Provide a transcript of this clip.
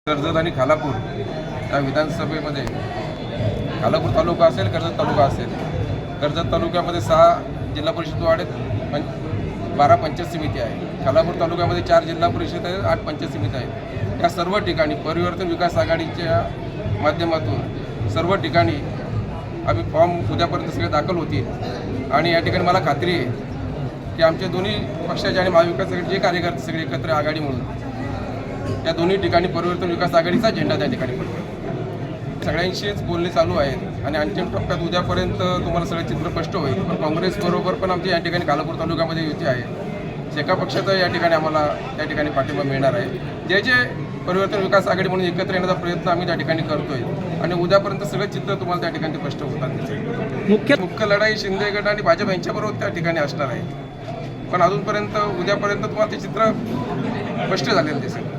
कर्जत आणि खालापूर या विधानसभेमध्ये खालापूर तालुका असेल, कर्जत तालुका असेल. कर्जत तालुक्यामध्ये 6 जिल्हा परिषद वार्ड आहेत, 12 पंचायत समिती आहे. खालापूर तालुक्यामध्ये 4 जिल्हा परिषद आहेत, 8 पंचायत समिती आहेत. या सर्व ठिकाणी परिवर्तन विकास आघाडीच्या माध्यमातून सर्व ठिकाणी आम्ही फॉर्म उद्यापर्यंत सगळे दाखल होतील आणि या ठिकाणी मला खात्री आहे की आमच्या दोन्ही पक्षाचे आणि महाविकास आघाडीचे जे कार्यकर्ते सगळे एकत्र आघाडी म्हणून या दोन्ही ठिकाणी परिवर्तन विकास आघाडीचा झेंडा त्या ठिकाणी पडतो. सगळ्यांशीच बोलणे चालू आहेत आणि अंतिम टप्प्यात उद्यापर्यंत तुम्हाला सगळं चित्र स्पष्ट होईल. पण काँग्रेसबरोबर पण आमची या ठिकाणी खालापूर तालुक्यामध्ये युती आहे. एका पक्षाचा या ठिकाणी आम्हाला त्या ठिकाणी पाठिंबा मिळणार आहे. जे जे परिवर्तन विकास आघाडी म्हणून एकत्र येण्याचा प्रयत्न आम्ही त्या ठिकाणी करतोय आणि उद्यापर्यंत सगळं चित्र तुम्हाला त्या ठिकाणी स्पष्ट होतात दिसेल. मुख्य लढाई शिंदे गट आणि भाजप यांच्याबरोबर त्या ठिकाणी असणार आहे. पण अजूनपर्यंत उद्यापर्यंत तुम्हाला ते चित्र स्पष्ट झालेलं दिसेल.